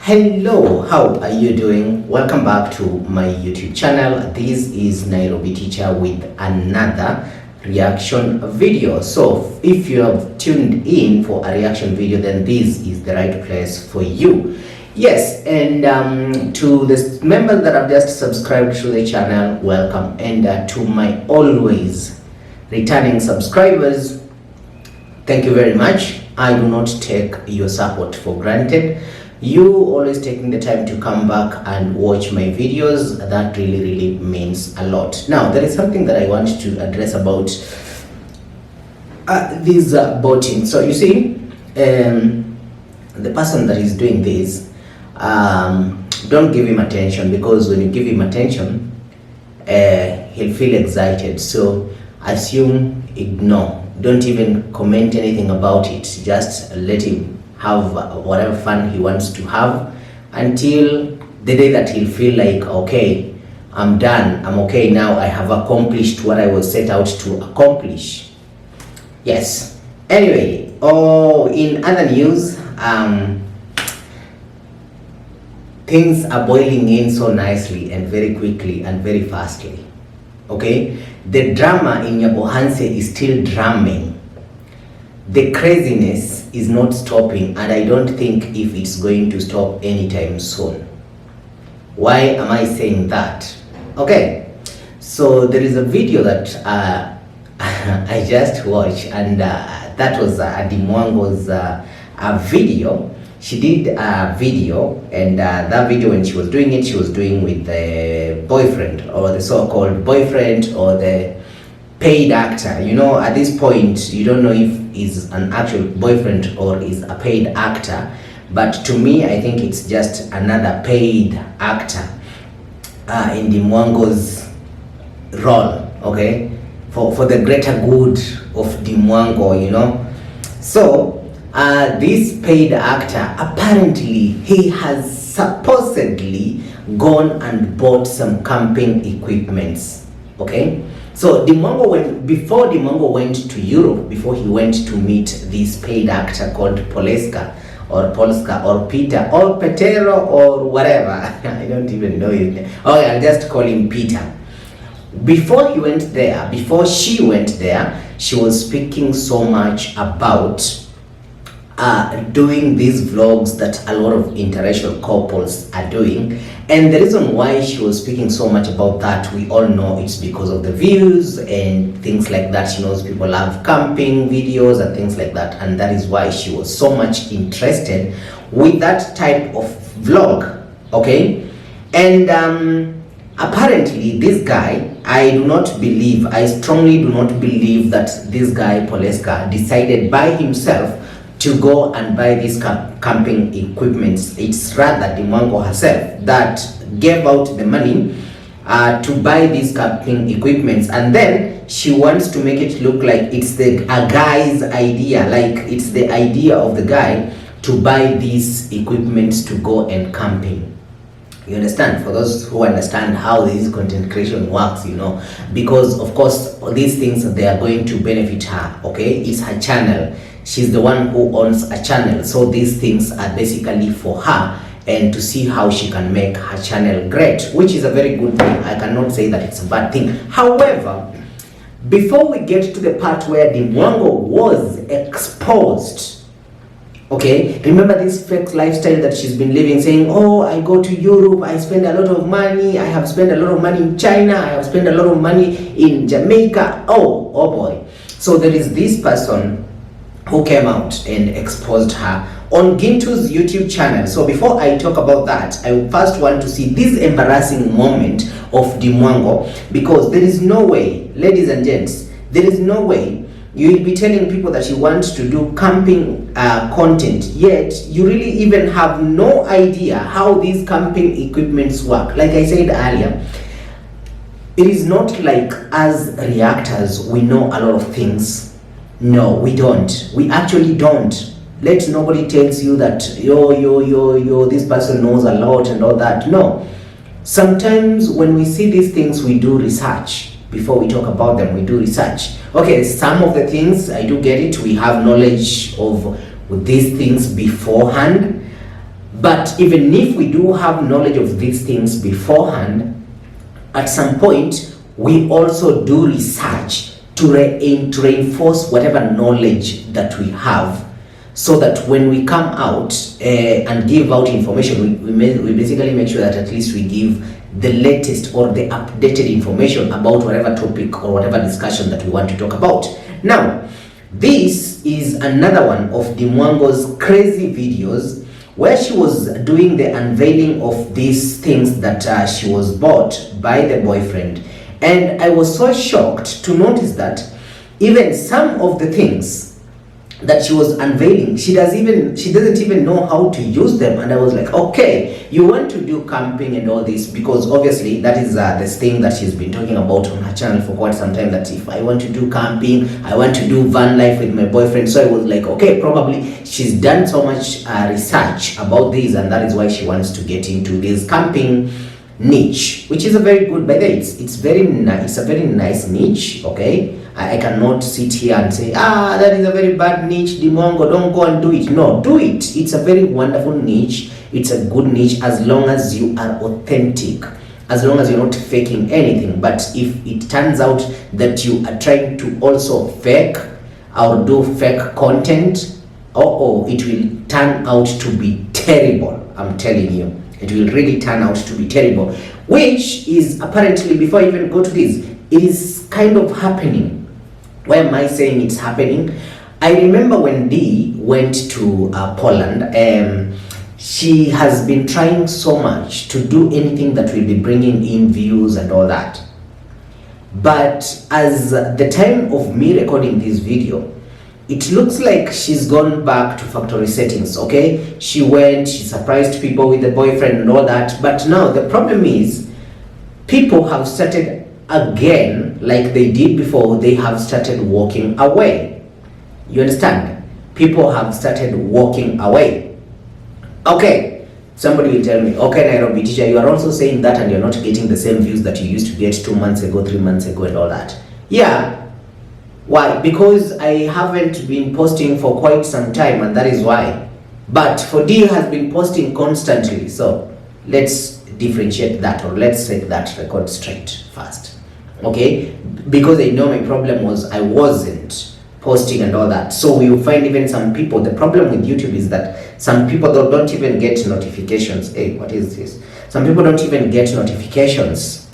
Hello, how are you doing? Welcome back to my YouTube channel. This is Nairobi Teacher with another reaction video. So if you have tuned in for a reaction video, then this is the right place for you. Yes, and to the members that have just subscribed to the channel, welcome. And to my always returning subscribers, thank you very much. I do not take your support for granted. You always taking the time to come back and watch my videos, that really means a lot. Now there is something that I want to address about this botting. So you see, the person that is doing this, don't give him attention, because when you give him attention, he'll feel excited. So assume, ignore, don't even comment anything about it. Just let him have whatever fun he wants to have until the day that he'll feel like, okay, I'm done, I'm okay now, I have accomplished what I was set out to accomplish. Yes. Anyway, in other news, things are boiling in so nicely and very quickly and very fastly. Okay, the drama in Nyabohanse is still drumming. The craziness is not stopping, and I don't think if it's going to stop anytime soon. Why am I saying that? Okay, so there is a video that I just watched, and that was Mwango's video. She did a video, and that video, when she was doing it, she was doing with the boyfriend, or the so-called boyfriend, or the paid actor. You know, at this point you don't know if he's an actual boyfriend or is a paid actor, but to me I think it's just another paid actor in the Mwango's role, okay, for the greater good of the Mwango, you know. So this paid actor, apparently he has supposedly gone and bought some camping equipments, okay. So before the Mwango went to Europe, before he went to meet this paid actor called Polska or Peter or Petero or whatever, I don't even know his name. Oh, I'll just call him Peter. Before she went there, she was speaking so much about doing these vlogs that a lot of interracial couples are doing. And the reason why she was speaking so much about that, we all know it's because of the views and things like that. She knows people love camping videos and things like that, and that is why she was so much interested with that type of vlog, okay. And apparently this guy, I strongly do not believe that this guy Polska decided by himself to go and buy these camping equipments. It's rather the Mwango herself that gave out the money to buy these camping equipments, and then she wants to make it look like it's a guy's idea, like it's the idea of the guy to buy these equipments to go and camping. You understand? For those who understand how this content creation works, you know, because of course these things, they are going to benefit her, okay. It's her channel. She's the one who owns a channel, so these things are basically for her and to see how she can make her channel great, which is a very good thing. I cannot say that it's a bad thing. However, before we get to the part where the Mwango was exposed, okay, remember this fake lifestyle that she's been living, saying, oh, I go to Europe, I spend a lot of money, I have spent a lot of money in China, I have spent a lot of money in Jamaica. Oh boy. So there is this person who came out and exposed her on Gintu's YouTube channel. So before I talk about that, I first want to see this embarrassing moment of the Mwango, because there is no way, ladies and gents, there is no way you will be telling people that you want to do camping content, yet you really even have no idea how these camping equipments work. Like I said earlier, it is not like as reactors we know a lot of things. No, we don't. We actually don't. Let nobody tells you that this person knows a lot and all that. No. Sometimes when we see these things, we do research. Before we talk about them, we do research. Okay, some of the things, I do get it. We have knowledge of these things beforehand. But even if we do have knowledge of these things beforehand, at some point we also do research to reinforce whatever knowledge that we have, so that when we come out and give out information, we basically make sure that at least we give the latest or the updated information about whatever topic or whatever discussion that we want to talk about. Now, this is another one of the Mwango's crazy videos where she was doing the unveiling of these things that she was bought by the boyfriend. And I was so shocked to notice that even some of the things that she was unveiling, she doesn't even know how to use them. And I was like, okay, you want to do camping and all this, because obviously that is this thing that she's been talking about on her channel for quite some time, that if I want to do camping, I want to do van life with my boyfriend. So I was like, okay, probably she's done so much research about this, and that is why she wants to get into this camping niche, which is a very good, by the way, it's very nice, it's a very nice niche. Okay, I cannot sit here and say, that is a very bad niche, the Mwango, don't go and do it. No, do it. It's a very wonderful niche. It's a good niche as long as you are authentic, as long as you're not faking anything. But if it turns out that you are trying to also fake or do fake content, it will turn out to be terrible. I'm telling you, it will really turn out to be terrible, which is apparently, before I even go to this, it is kind of happening. Why am I saying it's happening? I remember when Dee went to Poland, she has been trying so much to do anything that will be bringing in views and all that. But as the time of me recording this video, it looks like she's gone back to factory settings. Okay, she went, she surprised people with the boyfriend and all that. But now the problem is, people have started again, like they did before. They have started walking away. You understand? People have started walking away. Okay, somebody will tell me, okay, Nairobi teacher, you are also saying that and you're not getting the same views that you used to get 2 months ago, 3 months ago and all that. Yeah. Why? Because I haven't been posting for quite some time, and that is why. But for Dee has been posting constantly. So let's differentiate that, or let's set that record straight first. Okay? Because I know my problem was I wasn't posting and all that. So you'll find even some people, the problem with YouTube is that some people don't even get notifications. Hey, what is this? Some people don't even get notifications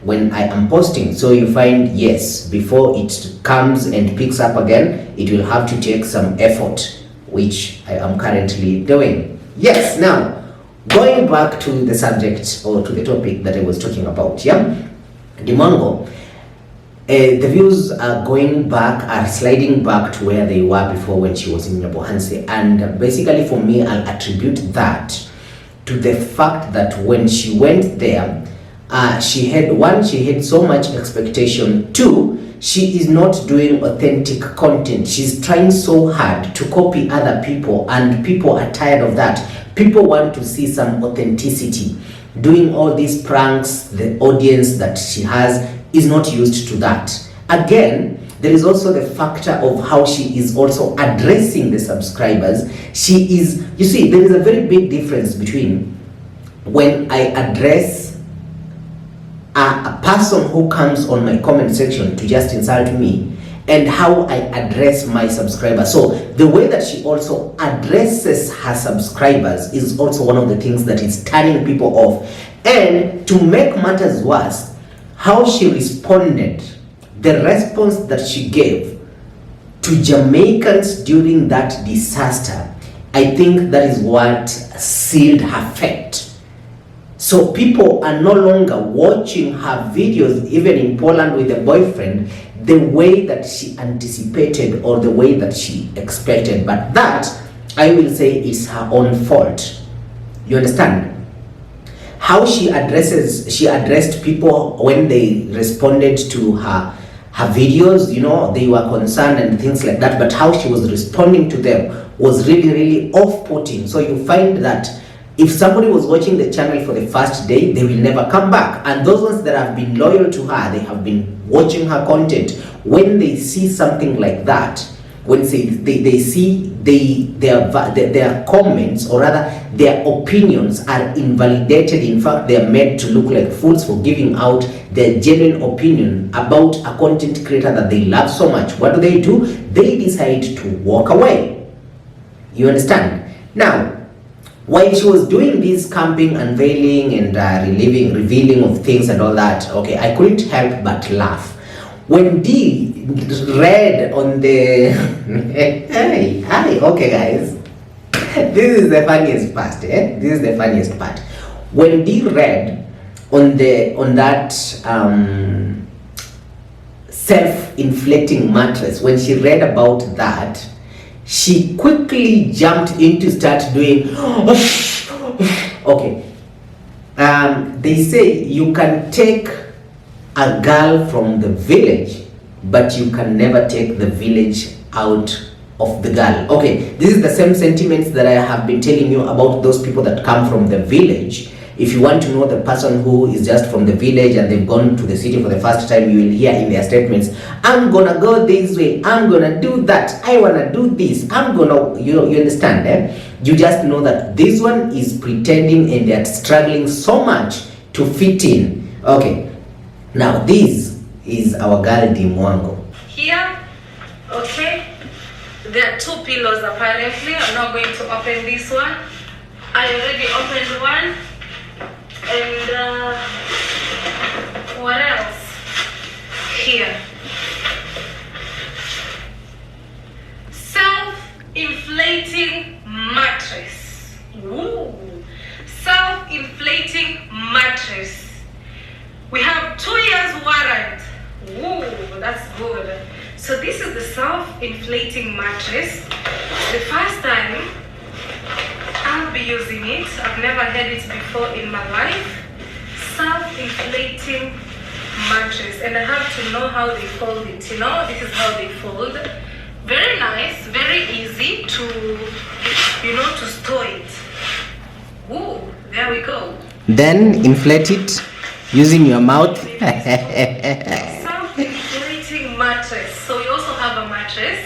when I am posting. So you find, yes, before it comes and picks up again, it will have to take some effort, which I am currently doing. Yes, now going back to the subject, or to the topic that I was talking about, yeah, the Mwango, the views are going back, are sliding back to where they were before when she was in Nyabohansi. And basically for me, I'll attribute that to the fact that when she went there, she had so much expectation. Two, she is not doing authentic content. She's trying so hard to copy other people, and people are tired of that. People want to see some authenticity. Doing all these pranks, the audience that she has is not used to that. Again, there is also the factor of how she is also addressing the subscribers. She is, you see, there is a very big difference between when I address a person who comes on my comment section to just insult me, and how I address my subscribers. So the way that she also addresses her subscribers is also one of the things that is turning people off. And to make matters worse, how she responded, the response that she gave to Jamaicans during that disaster, I think that is what sealed her fate. So people are no longer watching her videos, even in Poland with a boyfriend, the way that she anticipated or the way that she expected. But that, I will say, is her own fault. You understand? How she addressed people when they responded to her videos, you know, they were concerned and things like that. But how she was responding to them was really, really off-putting. So you find that if somebody was watching the channel for the first day, they will never come back. And those ones that have been loyal to her, they have been watching her content, when they see something like that, when they see their comments, or rather their opinions, are invalidated. In fact, they are made to look like fools for giving out their genuine opinion about a content creator that they love so much. What do? They decide to walk away. You understand? Now, while she was doing this camping, unveiling, and revealing of things and all that, okay, I couldn't help but laugh when Dee read on the hi, okay guys, this is the funniest part, this is the funniest part. When Dee read on that self-inflating mattress, when she read about that, she quickly jumped into start doing okay. They say you can take a girl from the village, but you can never take the village out of the girl. Okay, this is the same sentiments that I have been telling you about those people that come from the village. If you want to know the person who is just from the village and they've gone to the city for the first time, you will hear in their statements, I'm gonna go this way, I'm gonna do that, I wanna do this, I'm gonna, you understand, eh? You just know that this one is pretending and they're struggling so much to fit in. Okay, now this is our girl Mwango. Here, okay, there are 2 pillows apparently. I'm not going to open this one. I already opened one. And what else? Here. Self-inflating mattress. Ooh. Self-inflating mattress. We have 2 years warrant. Ooh, that's good. So this is the self-inflating mattress. The first time I'll be using it. I've never had it before in my life. Self-inflating mattress, and I have to know how they fold it. You know, this is how they fold. Very nice, very easy to, to store it. Ooh, there we go. Then inflate it using your mouth. Self-inflating mattress. So we also have a mattress.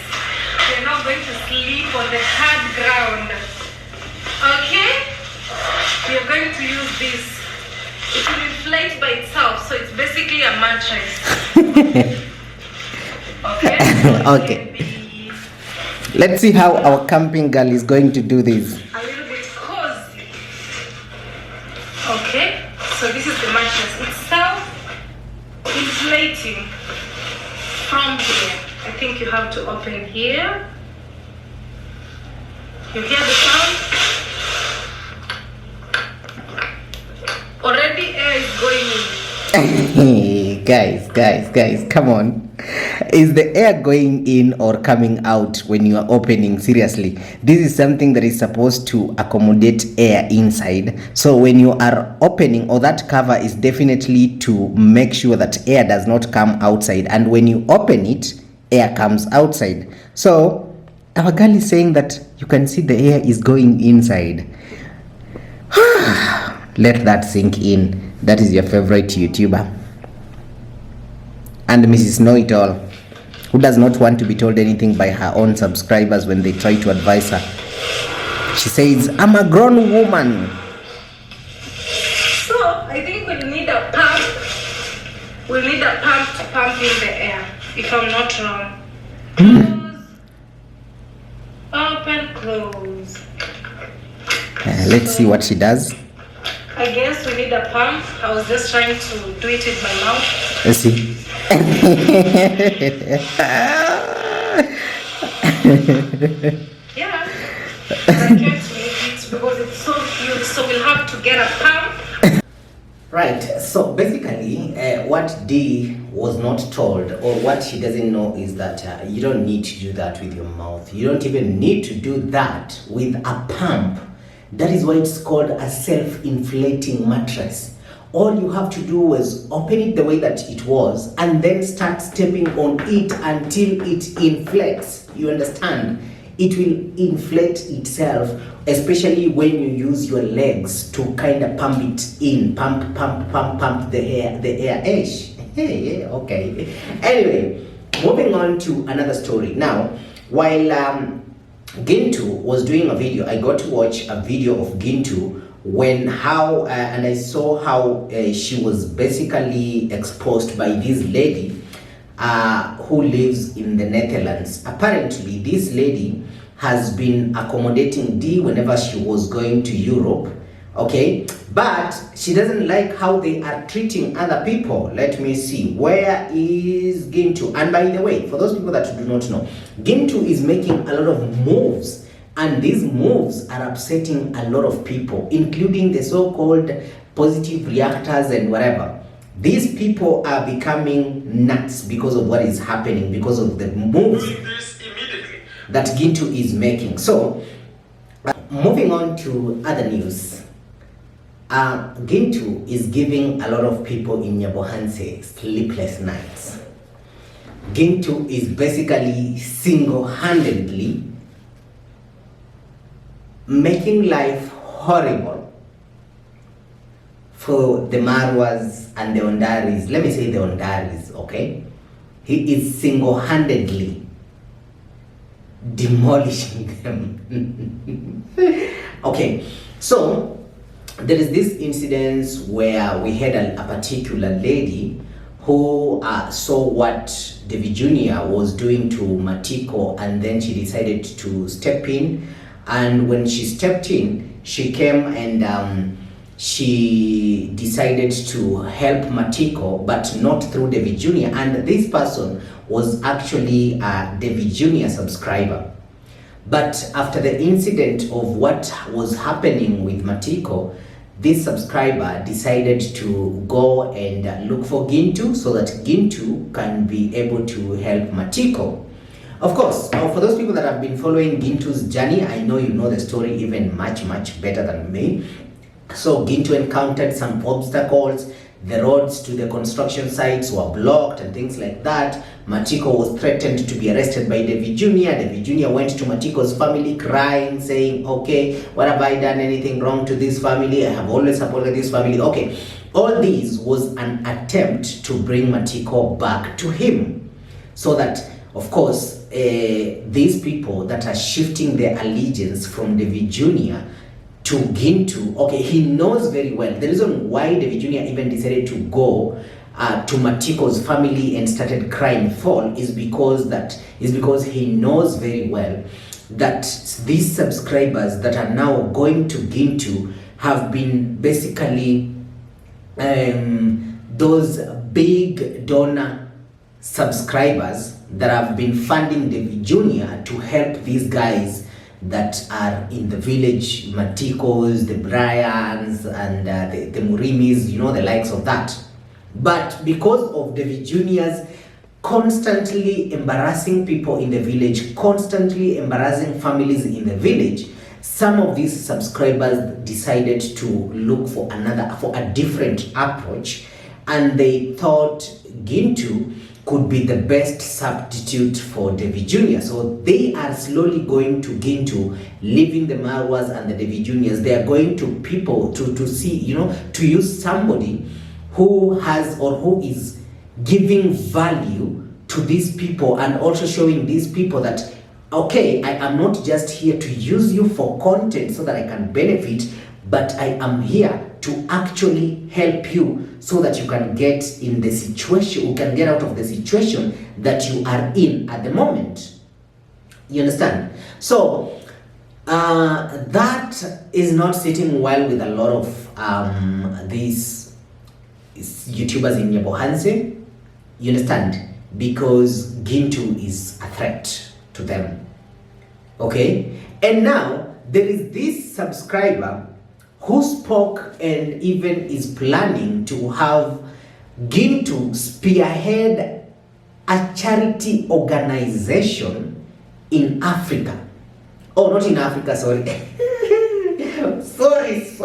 We're not going to sleep on the hard ground. Okay, we are going to use this. It will inflate by itself, so it's basically a mattress. Okay. So okay. Let's see how our camping girl is going to do this. A little bit cozy. Okay. So this is the mattress. It's self-inflating from here. I think you have to open here. You hear the sound? Already air is going in. guys, come on. Is the air going in or coming out when you are opening? Seriously, this is something that is supposed to accommodate air inside. So when you are opening, or that cover is definitely to make sure that air does not come outside, and when you open it, air comes outside. So our girl is saying that you can see the air is going inside. Let that sink in. That is your favorite YouTuber. And Mrs. Know-It-All, who does not want to be told anything by her own subscribers when they try to advise her. She says, I'm a grown woman. So I think we'll need a pump. We'll need a pump to pump in the air, if I'm not wrong. Open, close. Let's see what she does. I guess we need a pump. I was just trying to do it with my mouth. Let's see. Yeah. I can't make it because it's so huge, so we'll have to get a pump. Right, so basically what Dee was not told, or what she doesn't know, is that you don't need to do that with your mouth. You don't even need to do that with a pump. That is why it's called a self-inflating mattress. All you have to do is open it the way that it was and then start stepping on it until it inflates. You understand? It will inflate itself, especially when you use your legs to kind of pump it in. Pump the air. Hey, okay. Anyway, moving on to another story. Now, while Gintu was doing a video. I got to watch a video of Gintu and I saw how she was basically exposed by this lady who lives in the Netherlands. Apparently, this lady has been accommodating Dee whenever she was going to Europe, okay? But she doesn't like how they are treating other people. Let me see, where is Gintu? And by the way, for those people that do not know, Gintu is making a lot of moves, and these moves are upsetting a lot of people, including the so-called positive reactors and whatever. These people are becoming nuts because of what is happening, because of the moves that Gintu is making. So, moving on to other news. Gintu is giving a lot of people in Nyabohanse sleepless nights. Gintu is basically single-handedly making life horrible for the Marwas and the Ondaris. Let me say the Ondaris, okay? He is single-handedly demolishing them. Okay, so there is this incident where we had a particular lady who saw what Davy Jr. was doing to Matiko, and then she decided to step in. And when she stepped in, she came and she decided to help Matiko, but not through Davy Jr. And this person was actually a Davy Jr. subscriber. But after the incident of what was happening with Matiko, this subscriber decided to go and look for Gintu so that Gintu can be able to help Matiko. Of course, for those people that have been following Gintu's journey, I know you know the story even much better than me. So Gintu encountered some obstacles. The roads to the construction sites were blocked and things like that. Matiko was threatened to be arrested by Davy Jr. Davy Jr. went to Matiko's family crying, saying, okay, what have I done anything wrong to this family? I have always supported this family. Okay, all this was an attempt to bring Matiko back to him, so that, of course, these people that are shifting their allegiance from Davy Jr. to Gintu, okay, he knows very well. The reason why Davy Jr. even decided to go to Matiko's family and started crying foul is because he knows very well that these subscribers that are now going to Gintu have been basically those big donor subscribers that have been funding Davy Jr. to help these guys that are in the village, Matikos, the Bryans, and the Murimis, you know, the likes of that. But because of Davy Jr.'s constantly embarrassing people in the village, constantly embarrassing families in the village, some of these subscribers decided to look for a different approach, and they thought Gintu could be the best substitute for Davy Jr. So they are slowly going to Gintu, leaving the Marwas and the Davy Juniors. They are going to people to see, you know, to use somebody who has or who is giving value to these people, and also showing these people that, okay, I am not just here to use you for content so that I can benefit, but I am here to actually help you so that you can get in the situation, you can get out of the situation that you are in at the moment. You understand? So that is not sitting well with a lot of these YouTubers in Nyabohanse. You understand? Because Gintu is a threat to them. Okay? And now there is this subscriber who spoke and even is planning to have Gintu spearhead a charity organization in Africa. Oh, not in Africa, sorry. sorry.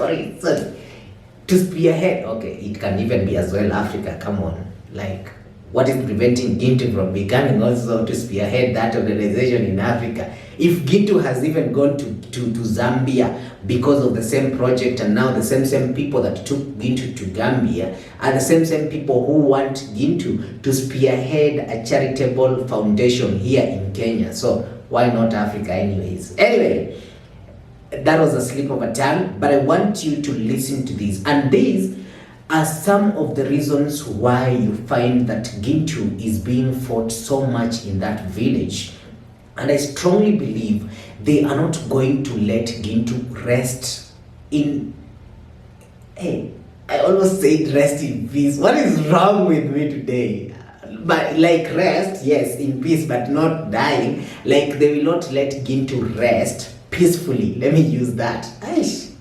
To spearhead, okay, it can even be as well Africa, come on. Like, what is preventing Gintu from becoming also to spearhead that organization in Africa? If Gintu has even gone to Zambia because of the same project, and now the same people that took Gintu to Gambia are the same people who want Gintu to spearhead a charitable foundation here in Kenya. So why not Africa anyways? Anyway, that was a slip of a tongue, but I want you to listen to this. And these are some of the reasons why you find that Gintu is being fought so much in that village. And I strongly believe they are not going to let Gintu rest in... Hey, I almost said rest in peace. What is wrong with me today? But like rest, yes, in peace, but not dying. Like they will not let Gintu rest peacefully. Let me use that. Aish.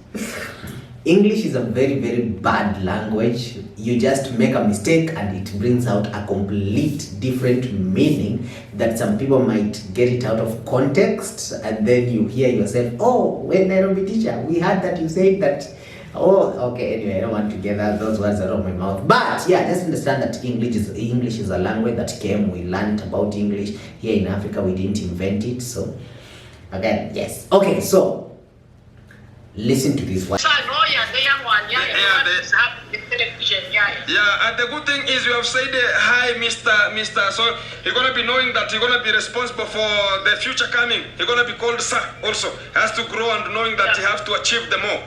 English is a very, very bad language. You just make a mistake and it brings out a complete different meaning that some people might get it out of context, and then you hear yourself, oh, when Nairobi teacher, we heard that you said that. Oh, okay, anyway, I don't want to get those words out of my mouth. But yeah, just understand that English is a language that came, we learned about English. Here in Africa, we didn't invent it. So, again, yes. Okay, so, listen to this one. Yeah, and the good thing is you have said, hi, Mr. So you're going to be knowing that you're going to be responsible for the future coming. You're going to be called sir also. Has to grow and knowing that you have to achieve them more.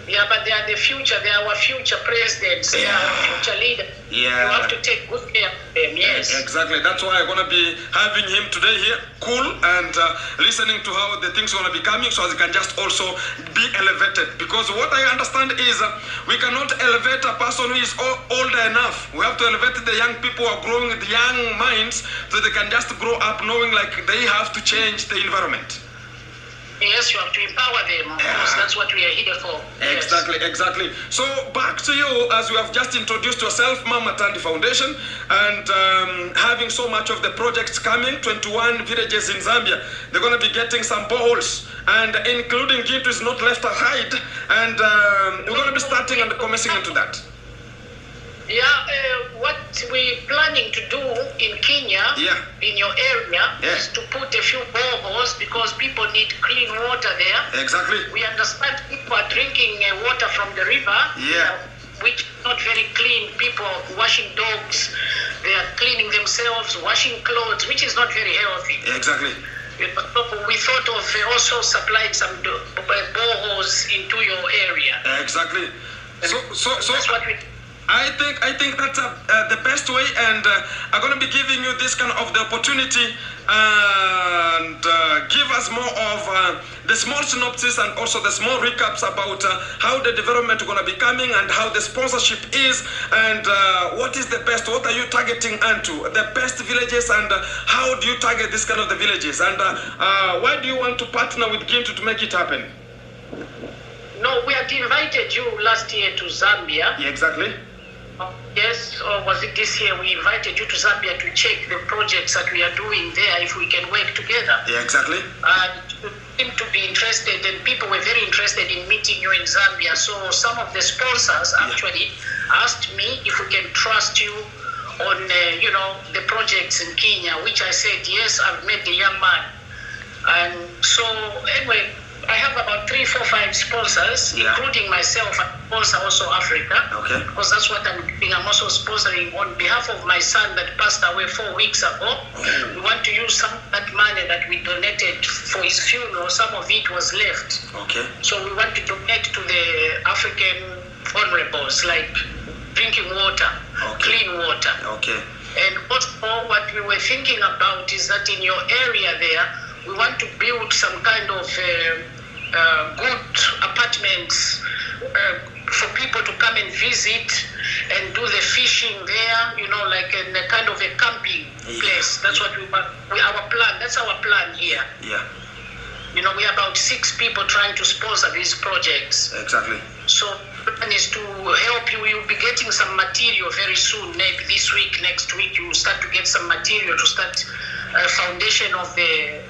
Yeah, but they are the future. They are our future presidents. They are our future leaders. Yeah. You have to take good care of them, yes. Exactly. That's why I'm going to be having him today here, cool, and listening to how the things are going to be coming so as he can just also be elevated. Because what I understand is we cannot elevate a person who is older enough. We have to elevate the young people who are growing with young minds so they can just grow up knowing like they have to change the environment. Yes, you have to empower them. Of course, that's what we are here for. Exactly, yes. Exactly. So back to you, as you have just introduced yourself, Mama Tandy Foundation, and having so much of the projects coming, 21 villages in Zambia, they're going to be getting some boreholes, and including Gintu is not left aside, and we're going to be starting and commencing into that. Yeah, what we're planning to do in Kenya, in your area, is to put a few boreholes because people need clean water there. Exactly. We understand people are drinking water from the river, which is not very clean. People washing dogs, they are cleaning themselves, washing clothes, which is not very healthy. Exactly. We thought of also supplying some boreholes into your area. Exactly. So that's what we. I think that's the best way, and I'm going to be giving you this kind of the opportunity and give us more of the small synopsis and also the small recaps about how the development is going to be coming and how the sponsorship is and what is the best, what are you targeting onto, the best villages, and how do you target this kind of the villages, and why do you want to partner with Gintu to make it happen? No, we had invited you last year to Zambia. Yeah, exactly. Yes, or was it this year? We invited you to Zambia to check the projects that we are doing there, if we can work together. Yeah, exactly. And you seem to be interested, and people were very interested in meeting you in Zambia. So some of the sponsors actually asked me if we can trust you on, the projects in Kenya, which I said, yes, I've met the young man. And so, anyway, I have about 3, 4, 5 sponsors, including myself. I sponsor also Africa, because that's what I'm doing. I'm also sponsoring on behalf of my son that passed away 4 weeks ago. We want to use some of that money that we donated for his funeral. Some of it was left. So we want to donate to the African vulnerables, like drinking water, clean water. And also what we were thinking about is that in your area there, we want to build some kind of good apartments for people to come and visit and do the fishing there, like in a kind of a camping place. That's what we want. Our plan. That's our plan here. We are about 6 people trying to sponsor these projects. Exactly. So the plan is to help you. You'll be getting some material very soon. Maybe this week, next week, you will start to get some material to start a foundation of the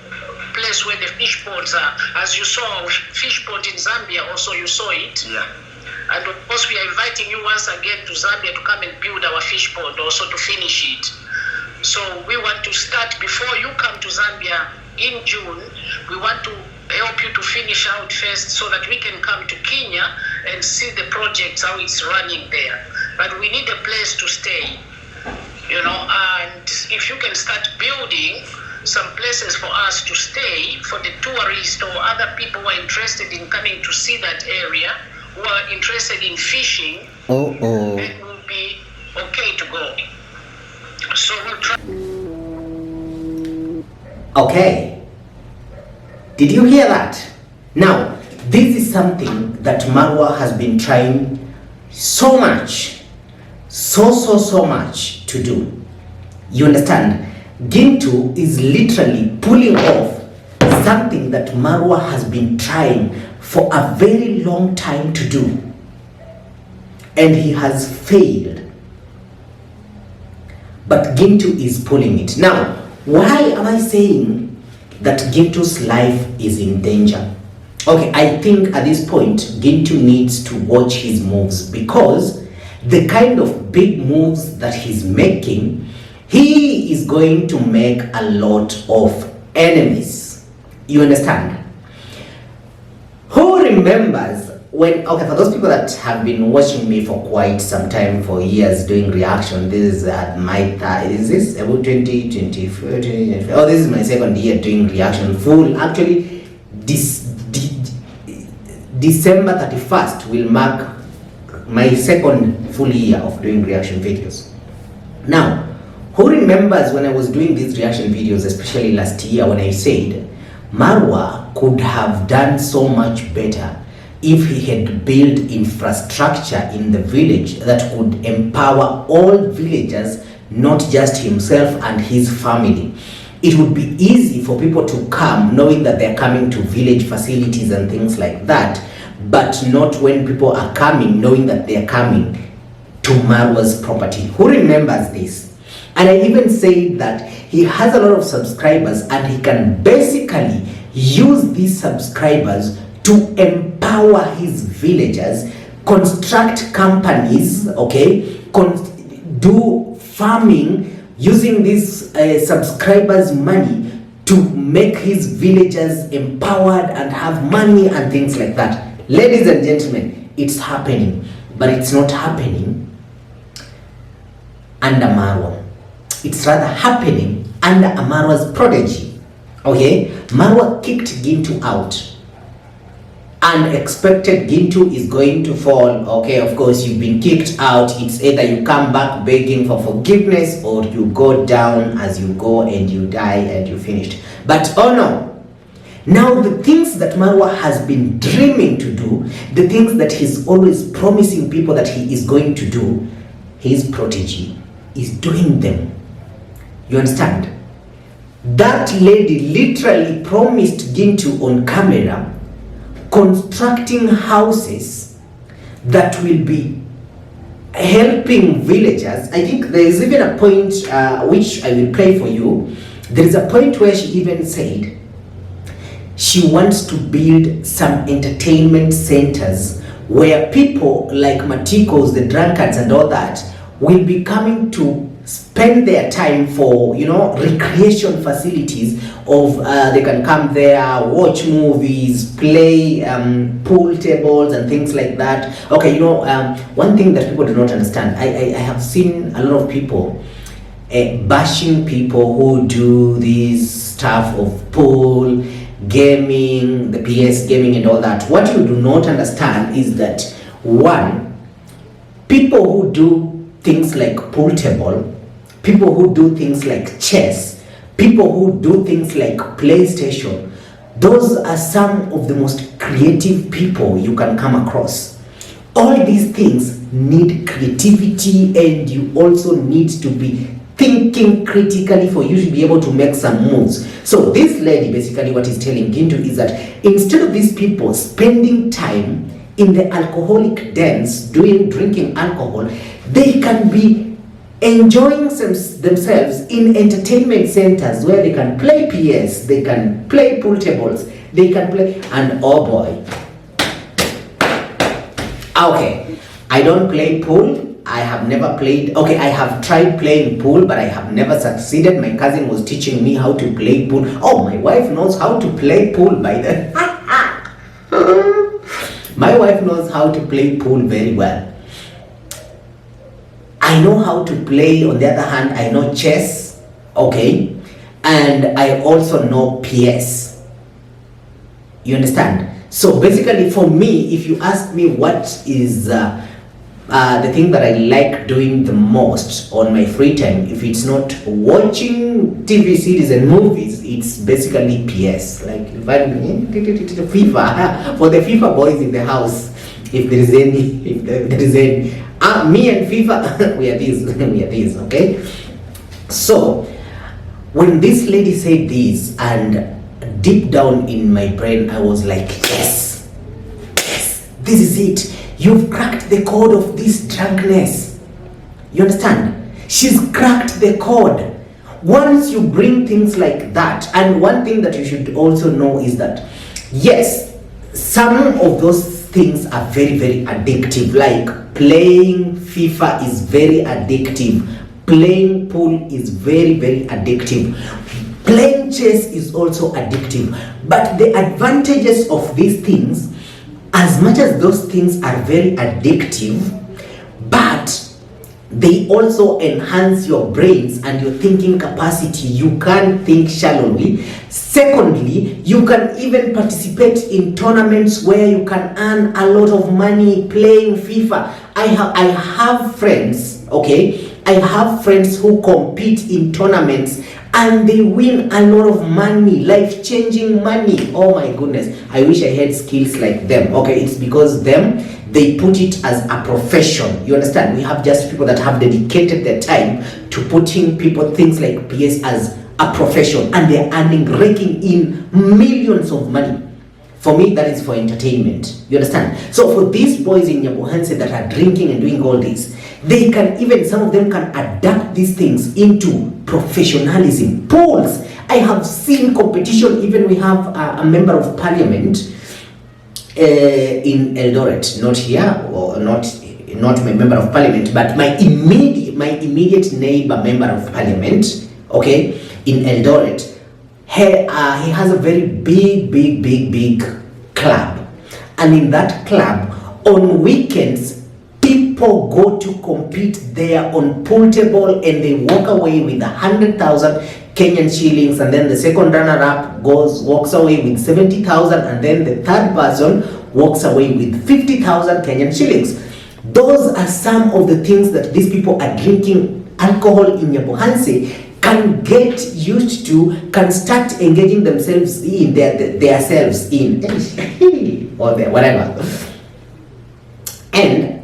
place where the fish ponds are. As you saw, fish pond in Zambia, also you saw it. And of course, we are inviting you once again to Zambia to come and build our fish pond, also to finish it. So we want to start before you come to Zambia in June. We want to help you to finish out first so that we can come to Kenya and see the projects, how it's running there. But we need a place to stay, and if you can start building, some places for us to stay for the tourists or other people who are interested in coming to see that area, who are interested in fishing. It will be okay to go. So we'll try. Okay. Did you hear that? Now, this is something that Marwa has been trying so much, so much to do. You understand? Gintu is literally pulling off something that Marwa has been trying for a very long time to do. And he has failed. But Gintu is pulling it. Now, why am I saying that Gintu's life is in danger? Okay, I think at this point, Gintu needs to watch his moves, because the kind of big moves that he's making, he is going to make a lot of enemies. You understand? Who remembers when, okay, for those people that have been watching me for quite some time, for years, doing reaction, this is at my is this about 2020, oh, this is my second year doing reaction full. Actually, December 31st will mark my second full year of doing reaction videos. Now, who remembers when I was doing these reaction videos, especially last year, when I said Marwa could have done so much better if he had built infrastructure in the village that could empower all villagers, not just himself and his family. It would be easy for people to come knowing that they're coming to village facilities and things like that, but not when people are coming knowing that they're coming to Marwa's property. Who remembers this? And I even said that he has a lot of subscribers and he can basically use these subscribers to empower his villagers, construct companies, okay, do farming using these subscribers' money to make his villagers empowered and have money and things like that. Ladies and gentlemen, it's happening, but it's not happening under Marwa. It's rather happening under Marwa's prodigy. Okay, Marwa kicked Gintu out and expected Gintu is going to fall. Okay, of course, you've been kicked out. It's either you come back begging for forgiveness or you go down as you go and you die and you finished. But oh no. Now the things that Marwa has been dreaming to do, the things that he's always promising people that he is going to do, his prodigy is doing them. You understand? That lady literally promised Gintu on camera constructing houses that will be helping villagers. I think there is even a point which I will play for you. There is a point where she even said she wants to build some entertainment centers where people like Matikos, the drunkards and all that will be coming to spend their time for, you know, recreation facilities of they can come there, watch movies, play pool tables and things like that. Okay, you know, one thing that people do not understand, I have seen a lot of people bashing people who do this stuff of pool, gaming, the PS gaming and all that. What you do not understand is that, one, people who do things like pool table, people who do things like chess, people who do things like PlayStation, those are some of the most creative people you can come across. All these things need creativity, and you also need to be thinking critically for you to be able to make some moves. So this lady, basically what he's telling Gintu is that instead of these people spending time in the alcoholic dens drinking alcohol, they can be enjoying themselves in entertainment centers where they can play PS, they can play pool tables, they can play, and oh boy. Okay, I don't play pool. I have never played, okay, I have tried playing pool, but I have never succeeded. My cousin was teaching me how to play pool. Oh, my wife knows how to play pool by the... My wife knows how to play pool very well. I know how to play, on the other hand, I know chess, okay? and I also know PS. You understand? So basically for me, if you ask me what is the thing that I like doing the most on my free time, if it's not watching TV series and movies, it's basically PS. Like if I'm FIFA, for the FIFA boys in the house, if there is any, me and FIFA, we are these, okay? So when this lady said this, and deep down in my brain, I was like, yes, this is it. You've cracked the code of this drunkenness. You understand? She's cracked the code. Once you bring things like that, and one thing that you should also know is that, yes, some of those things are very, very addictive. Like playing FIFA is very addictive. Playing pool is very, very addictive. Playing chess is also addictive. But the advantages of these things, as much as those things are very addictive, but they also enhance your brains and your thinking capacity. You can think shallowly. Secondly, you can even participate in tournaments where you can earn a lot of money playing FIFA. I have friends, okay? I have friends who compete in tournaments and they win a lot of money, life-changing money. Oh my goodness, I wish I had skills like them. Okay, it's because they put it as a profession. You understand? We have just people that have dedicated their time to putting things like PS as a profession, and they're raking in millions of money. For me, that is for entertainment. You understand? So for these boys in Nyabohanse that are drinking and doing all this, they can even, some of them can adapt these things into professionalism. Polls. I have seen competition. Even we have a member of parliament in Eldoret, not here, or not my member of parliament, but my immediate neighbor member of parliament, okay, in Eldoret. He has a very big club, and in that club on weekends people go to compete there on pool table, and they walk away with 100,000 Kenyan shillings, and then the second runner-up walks away with 70,000, and then the third person walks away with 50,000 Kenyan shillings. Those are some of the things that these people are drinking alcohol in Nyabohanse can get used to, can start engaging themselves in their selves in or whatever, and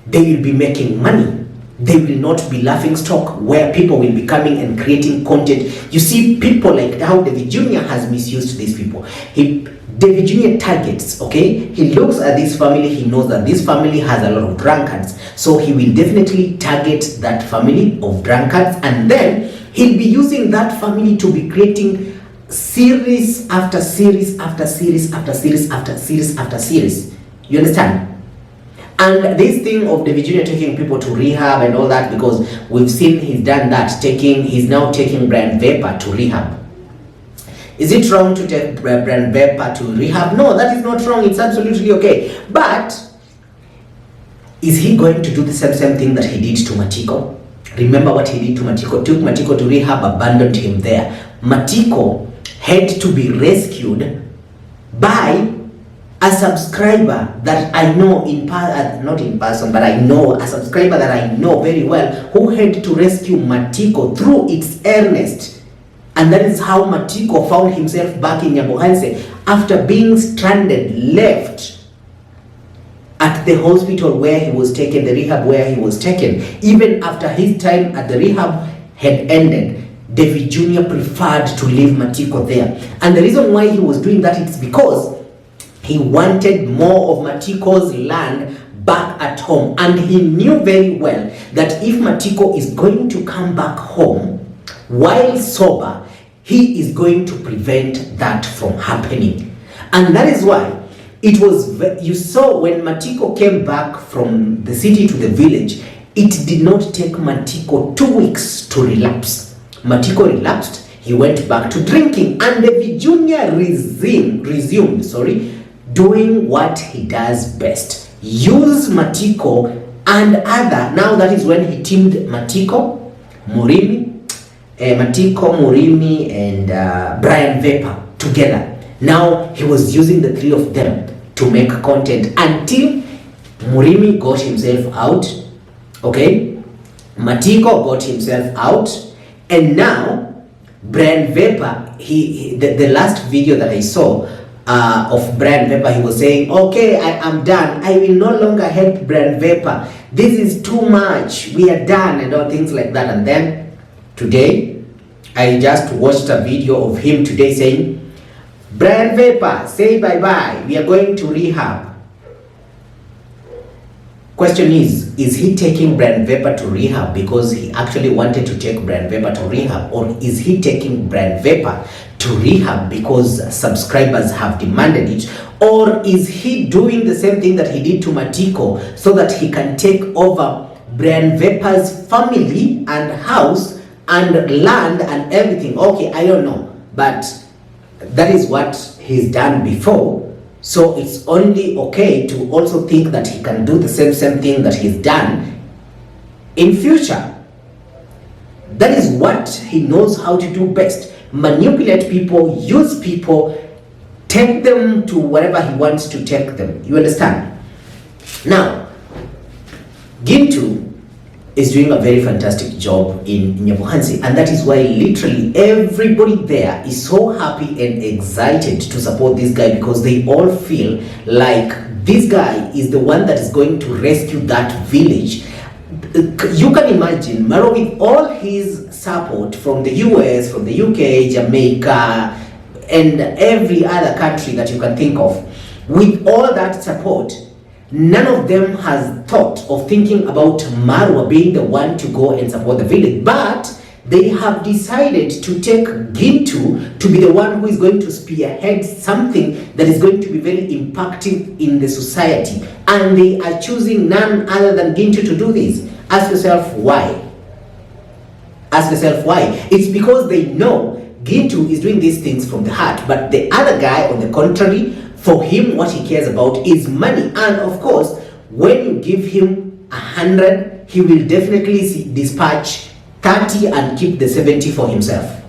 they will be making money. They will not be laughing stock where people will be coming and creating content. You see, people like how Davy Jr. has misused these people. Davy Jr. targets, okay? He looks at this family, he knows that this family has a lot of drunkards. So he will definitely target that family of drunkards, and then he'll be using that family to be creating series after series after series after series after series after series. You understand? And this thing of Davy Jr. taking people to rehab and all that, because we've seen he's done that, he's now taking Brand Vapor to rehab. Is it wrong to take Brand Vapor to rehab? No, that is not wrong. It's absolutely okay. But is he going to do the same thing that he did to Matiko? Remember what he did to Matiko? Took Matiko to rehab, abandoned him there. Matiko had to be rescued by a subscriber that I know not in person, but I know a subscriber that I know very well, who had to rescue Matiko through its earnest. And that is how Matiko found himself back in Nyabohanse after being stranded, left at the hospital where he was taken, the rehab where he was taken. Even after his time at the rehab had ended, Davy Jr. preferred to leave Matiko there. And the reason why he was doing that is because he wanted more of Matiko's land back at home. And he knew very well that if Matiko is going to come back home while sober, he is going to prevent that from happening. And that is why it was, you saw when Matiko came back from the city to the village, it did not take Matiko 2 weeks to relapse. Matiko relapsed, he went back to drinking, and Davy Jr. resumed doing what he does best. Use Matiko and other, now that is when he teamed Matiko, Murimi, Matiko, Murimi, and Brian Vapor together. Now he was using the three of them to make content until Murimi got himself out, okay? Matiko got himself out, and now Brian Vapor, the last video that I saw of Brian Vapor, he was saying, okay, I am done. I will no longer help Brian Vapor. This is too much. We are done, and all things like that. And then today, I just watched a video of him today saying, Brian Vapor, say bye-bye. We are going to rehab. Question is he taking Brian Vapor to rehab because he actually wanted to take Brian Vapor to rehab, or is he taking Brian Vapor to rehab because subscribers have demanded it, or is he doing the same thing that he did to Matiko so that he can take over Brian Vapor's family and house and land and everything? Okay, I don't know, but that is what he's done before. So it's only okay to also think that he can do the same thing that he's done in future. That is what he knows how to do best. Manipulate people, use people, take them to wherever he wants to take them. You understand? Now, Gintu is doing a very fantastic job in Nyabuhansi, and that is why literally everybody there is so happy and excited to support this guy, because they all feel like this guy is the one that is going to rescue that village. You can imagine Marwa, with all his support from the US, from the UK, Jamaica, and every other country that you can think of, with all that support, none of them has thought of thinking about Marwa being the one to go and support the village, but they have decided to take Gintu to be the one who is going to spearhead something that is going to be very impactful in the society, and they are choosing none other than Gintu to do this. Ask yourself why. Ask yourself why. It's because they know Gintu is doing these things from the heart, but the other guy, on the contrary, for him, what he cares about is money. And of course, when you give him 100, he will definitely dispatch 30 and keep the 70 for himself.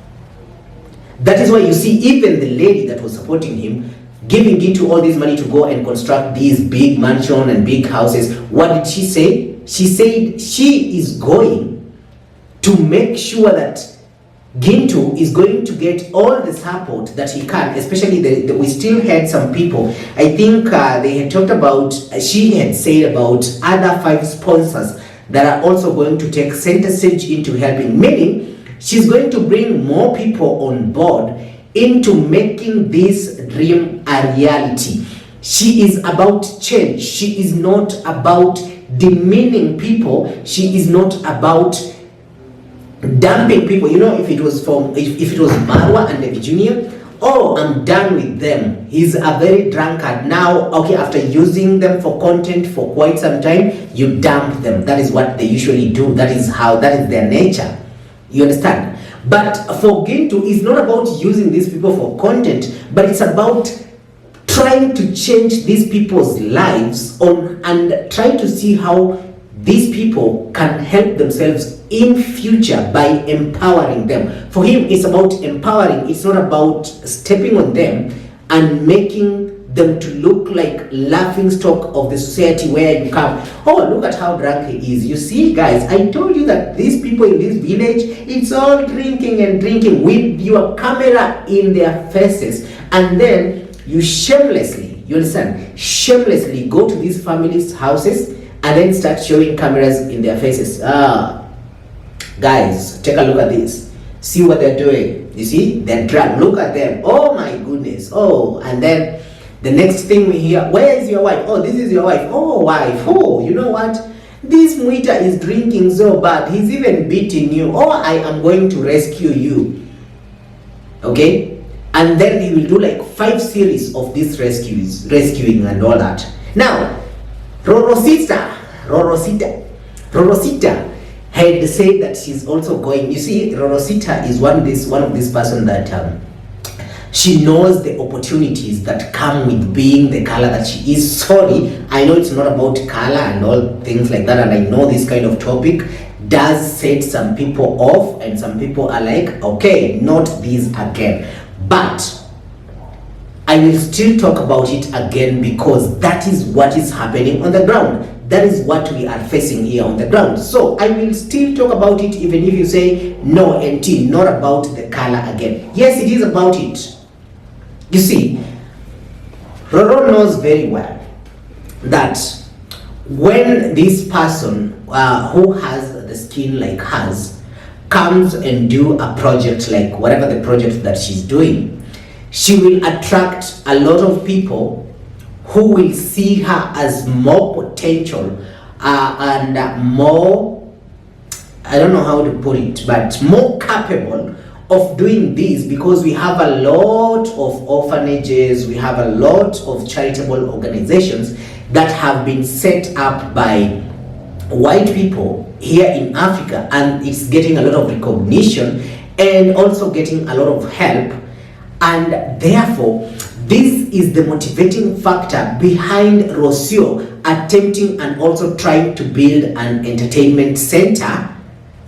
That is why you see even the lady that was supporting him giving Gintu all this money to go and construct these big mansions and big houses. What did she say? She said she is going to make sure that Gintu is going to get all the support that he can, especially we still had some people, I think they had talked about, she had said about other 5 sponsors that are also going to take center stage into helping, meaning she's going to bring more people on board into making this dream a reality. She is about change. She is not about demeaning people. She is not about dumping people. You know, if it was Marwa and Davy Jr., oh, I'm done with them. He's a very drunkard. Now, okay, after using them for content for quite some time, you dump them. That is what they usually do. That is their nature. You understand? But for Gintu, it's not about using these people for content, but it's about trying to change these people's lives and trying to see how these people can help themselves in future by empowering them. For him, it's about empowering. It's not about stepping on them and making them to look like laughing stock of the society where you come. Oh, look at how drunk he is. You see, guys, I told you that these people in this village, it's all drinking and drinking with your camera in their faces. And then you shamelessly, you understand, shamelessly go to these families' houses and then start showing cameras in their faces. Guys, take a look at this. See what they're doing. You see, they're drunk. Look at them. Oh my goodness. Oh, and then the next thing we hear, where is your wife? Oh, this is your wife. Oh, wife. Oh, you know what? This Mwita is drinking so bad. He's even beating you. Oh, I am going to rescue you. Okay? And then he will do like 5 series of these rescuing and all that. Now, Rorosita had said that she's also going. You see, Rorosita is one of these person that She knows the opportunities that come with being the color that she is. Sorry, I know it's not about color and all things like that, and I know this kind of topic does set some people off, and some people are like, okay, not this again. But I will still talk about it again, because that is what is happening on the ground. That is what we are facing here on the ground. So I will still talk about it, even if you say no, NT, not about the color again. Yes, it is about it. You see, Roro knows very well that when this person who has the skin like hers comes and do a project like whatever the project that she's doing, she will attract a lot of people who will see her as more potential and more, I don't know how to put it, but more capable of doing this, because we have a lot of orphanages, we have a lot of charitable organizations that have been set up by white people here in Africa, and it's getting a lot of recognition and also getting a lot of help. And therefore, this is the motivating factor behind Rocio attempting and also trying to build an entertainment center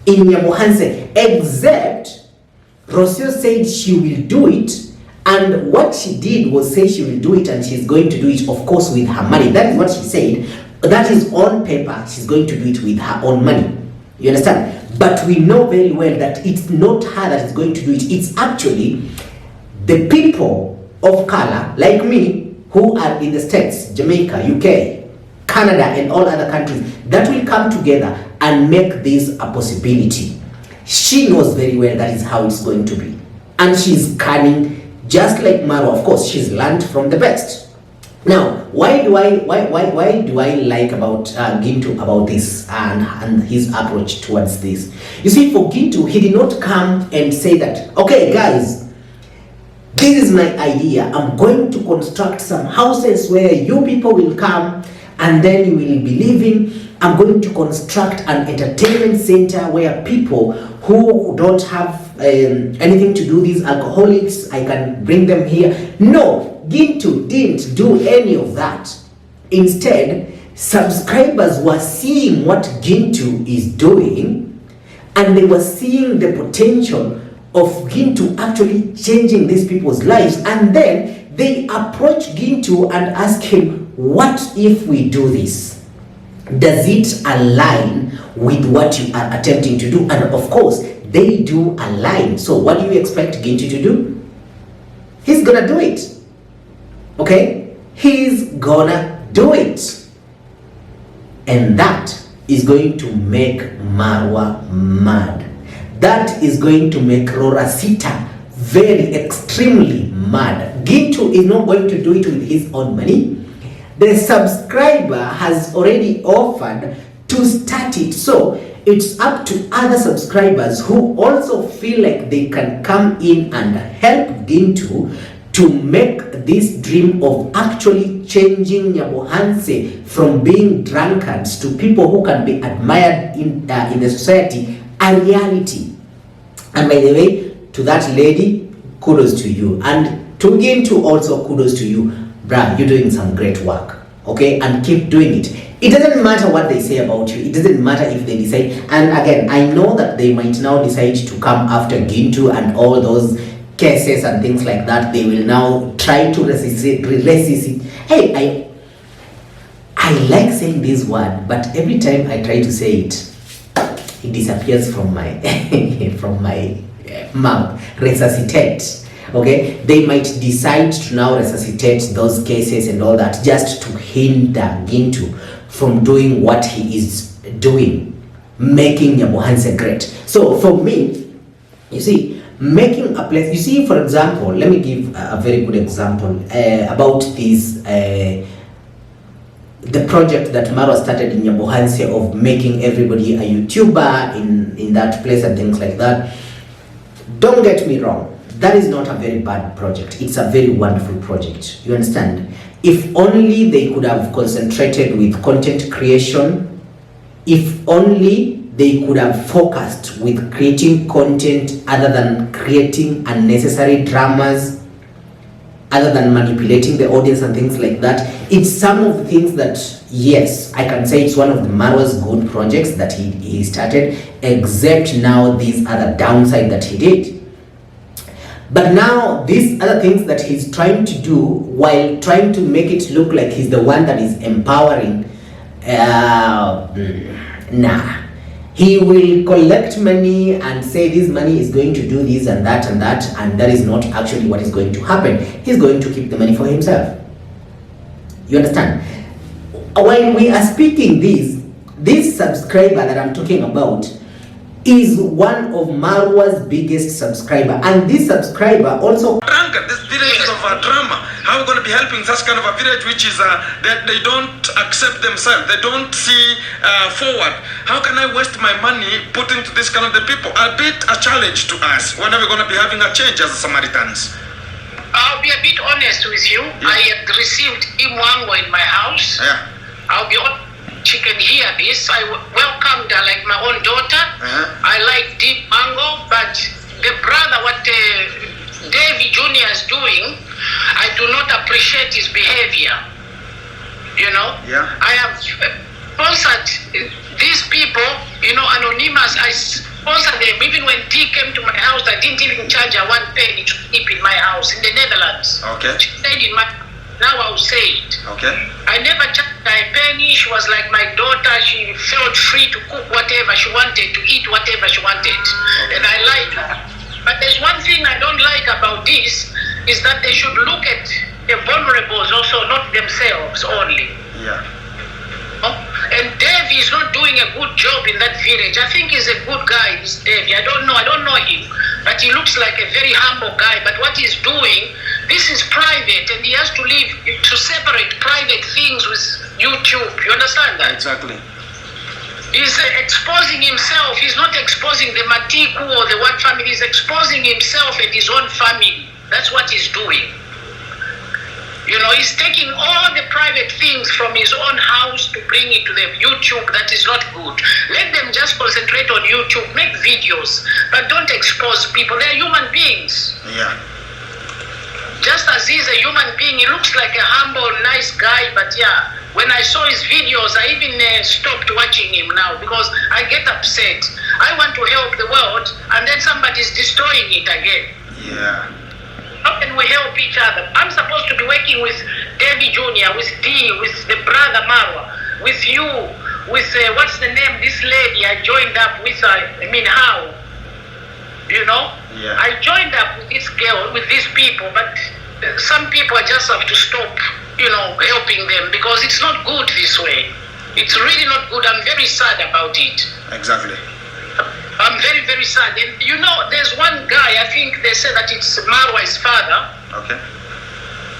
in Nyamuhanse. Except Rocio said she will do it, and what she did was say she will do it, and she's going to do it, of course, with her money. That is what she said. That is on paper. She's going to do it with her own money. You understand? But we know very well that it's not her that is going to do it. It's actually the people of color like me who are in the States, Jamaica, UK, Canada, and all other countries that will come together and make this a possibility. She knows very well that is how it's going to be, and she's cunning, just like Marwa. Of course, she's learned from the best. Now, why do I like about Gintu about this and his approach towards this? You see, for Gintu, he did not come and say that, okay, guys, this is my idea. I'm going to construct some houses where you people will come and then you will be living. I'm going to construct an entertainment center where people who don't have anything to do, these alcoholics, I can bring them here. No, Gintu didn't do any of that. Instead, subscribers were seeing what Gintu is doing, and they were seeing the potential of Gintu actually changing these people's lives. And then they approach Gintu and ask him, what if we do this? Does it align with what you are attempting to do? And of course, they do align. So what do you expect Gintu to do? He's gonna do it. Okay? He's gonna do it. And that is going to make Marwa mad. That is going to make Rorasita very extremely mad. Gintu is not going to do it with his own money. The subscriber has already offered to start it. So it's up to other subscribers who also feel like they can come in and help Gintu to make this dream of actually changing Nyabohanse from being drunkards to people who can be admired in the society a reality. And by the way, to that lady, kudos to you. And to Gintu also, kudos to you. Bruh, you're doing some great work, okay? And keep doing it. It doesn't matter what they say about you. It doesn't matter if they decide. And again, I know that they might now decide to come after Gintu and all those cases and things like that. They will now try to resist it. Hey, I like saying this word, but every time I try to say it, it disappears from my from my mouth. Resuscitate. Okay, they might decide to now resuscitate those cases and all that just to hinder Gintu from doing what he is doing, making Nyabohanse great. So for me, you see, making a place, you see, for example, let me give a very good example about this the project that Marwa started in Nyabohanse of making everybody a YouTuber in that place and things like that. Don't get me wrong. That is not a very bad project. It's a very wonderful project. You understand? If only they could have concentrated with content creation, if only they could have focused with creating content other than creating unnecessary dramas, other than manipulating the audience and things like that. It's some of the things that, yes, I can say it's one of the Marwa's good projects that he started, except now these other downside that he did. But now these other things that he's trying to do, while trying to make it look like he's the one that is empowering, nah. He will collect money and say this money is going to do this and that, and that is not actually what is going to happen. He's going to keep the money for himself. You understand? When we are speaking this subscriber that I'm talking about is one of Marwa's biggest subscriber, and this subscriber also This village is of a drama. How are we going to be helping such kind of a village which is that they don't accept themselves, they don't see forward? How can I waste my money putting to this kind of the people? A bit a challenge to us. When are we going to be having a change as Samaritans? I'll be a bit honest with you. Yeah. I had received Mwango in my house. Yeah. I'll be honest. She can hear this. I welcomed her like my own daughter. I like Mwango, but the brother, what Davy Jr. is doing, I do not appreciate his behavior. You know? Yeah. I have sponsored these people, you know, anonymous. I sponsored them. Even when T came to my house, I didn't even charge her 1 penny to keep in my house in the Netherlands. Okay. She stayed in my. Now I'll say it. Okay. I never charged her a penny. She was like my daughter. She felt free to cook whatever she wanted, to eat whatever she wanted. And I like her. But there's one thing I don't like about this, is that they should look at the vulnerables also, not themselves only. Yeah. And Davy is not doing a good job in that village. I think he's a good guy, this Davy. I don't know him. But he looks like a very humble guy. But what he's doing, this is private, and he has to live to separate private things with YouTube. You understand that? Exactly. He's exposing himself. He's not exposing the Matiku or the Wat family. He's exposing himself and his own family. That's what he's doing. You know, he's taking all the private things from his own house to bring it to the YouTube. That is not good. Let them just concentrate on YouTube, make videos, but don't expose people. They're human beings. Yeah. Just as he's a human being, he looks like a humble, nice guy, but yeah, when I saw his videos, I even stopped watching him now because I get upset. I want to help the world, and then somebody's destroying it again. Yeah. How can we help each other? I'm supposed to be working with Davy Jr., with D, with the brother Marwa, with you, with, what's the name, this lady I joined up with, how? You know? Yeah. I joined up with this girl, with these people, but some people just have to stop, you know, helping them because it's not good this way. It's really not good. I'm very sad about it. Exactly. I'm very, very sad. And you know, there's one guy, I think they say that it's Marwa's father. Okay.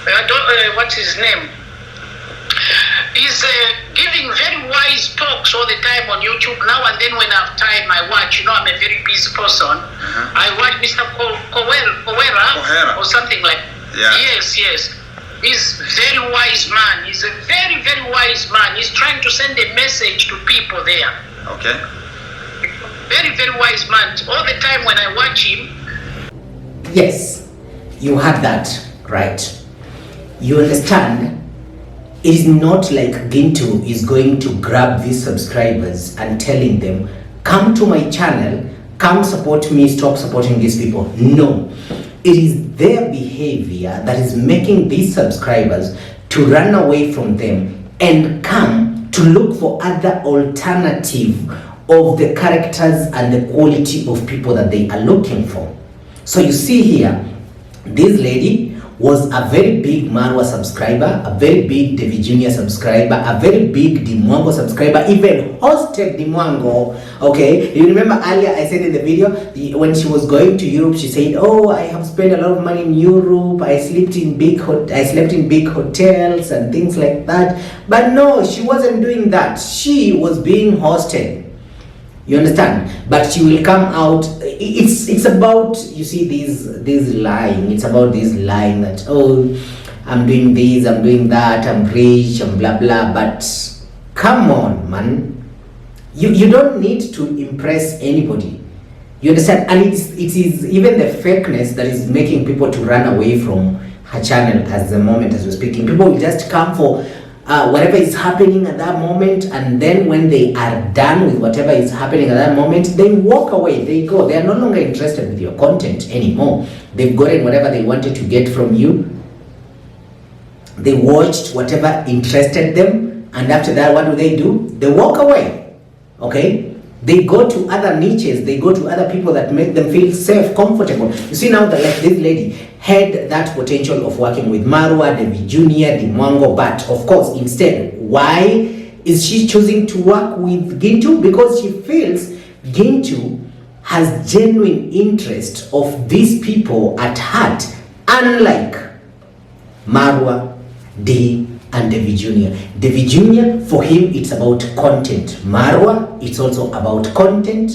I don't, what's his name? He's giving very wise talks all the time on YouTube. Now and then when I have time, I watch. You know, I'm a very busy person. I watch Mr. Kohera or something like that. Yeah. Yes. He's a very wise man. He's a very, very wise man. He's trying to send a message to people there. Okay. Very, very wise man. All the time when I watch him. yes, you had that right. You understand? It is not like Gintu is going to grab these subscribers and telling them, come to my channel, come support me, stop supporting these people. No, it is their behavior that is making these subscribers to run away from them and come to look for other alternative of the characters and the quality of people that they are looking for. So you see here, this lady was a very big Marwa subscriber, a very big Davy Jr. subscriber, a very big Mwango subscriber, even hosted Mwango. Okay, you remember earlier I said in the video, when she was going to Europe, she said, oh, I have spent a lot of money in Europe, I slept in big hotels and things like that. But no, she wasn't doing that. She was being hosted. You understand? But she will come out. It's about, you see, this lying. It's about this lying that, oh, I'm doing this, I'm doing that, I'm rich, and blah blah. But come on, man. You don't need to impress anybody. You understand? And it is even the fakeness that is making people to run away from her channel as the moment as we're speaking. People will just come for whatever is happening at that moment, and then when they are done with whatever is happening at that moment, they walk away, they go. They are no longer interested with your content anymore. They've gotten whatever they wanted to get from you. They watched whatever interested them, and after that, what do? They walk away. Okay? They go to other niches, they go to other people that make them feel safe, comfortable. You see now that, like, this lady had that potential of working with Marwa, Davy Jr., the Mwango, but of course, instead, why is she choosing to work with Gintu? Because she feels Gintu has genuine interest of these people at heart, unlike Marwa, D, and Davy Jr. Davy Jr., for him, it's about content. Marwa, it's also about content.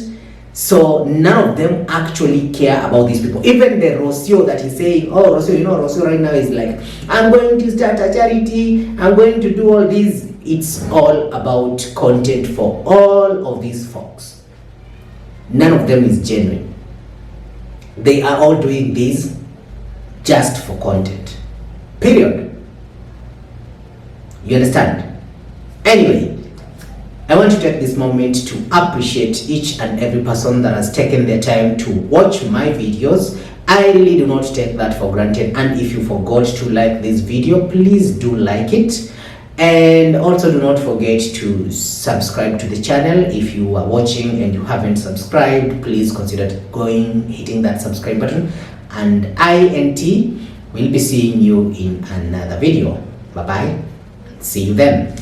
So none of them actually care about these people. Even the Rocio that is saying, oh, Rocio, you know, Rocio right now is like, I'm going to start a charity, I'm going to do all this. It's all about content for all of these folks. None of them is genuine. They are all doing this just for content. Period. You understand? Anyway, I want to take this moment to appreciate each and every person that has taken their time to watch my videos. I really do not take that for granted. And if you forgot to like this video, please do like it. And also do not forget to subscribe to the channel. If you are watching and you haven't subscribed, please consider hitting that subscribe button. And INT will be seeing you in another video. Bye bye. See you then.